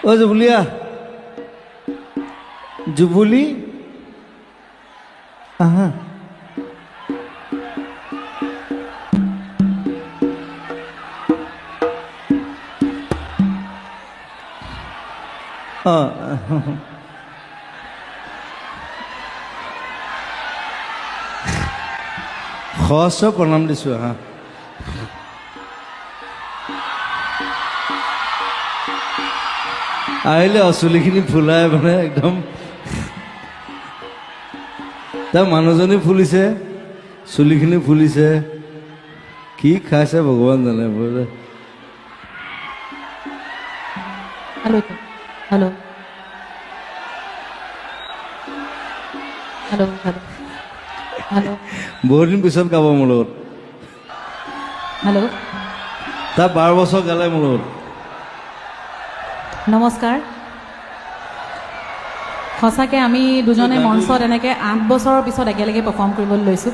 অ জুবুলিয়া jubilee আহা অ সহস্ৰ প্ৰণাম দিছোঁ হা আহিলে চুলিখিনি ফুলাই মানে একদম তাৰ মানুহজনী ফুলিছে চুলিখিনি ফুলিছে কি খাইছে ভগৱান জানে বোলে hello hello hello hello hello বহুত দিন পিছত গাব মোৰ লগত हेलो তাৰ 12 বছৰ গালে মোৰ লগত নমস্কাৰ সঁচাকৈ আমি দুজনে মঞ্চত এনেকৈ 8 বছৰৰ পিছত একেলগে পাৰফৰ্ম কৰিবলৈ লৈছোঁ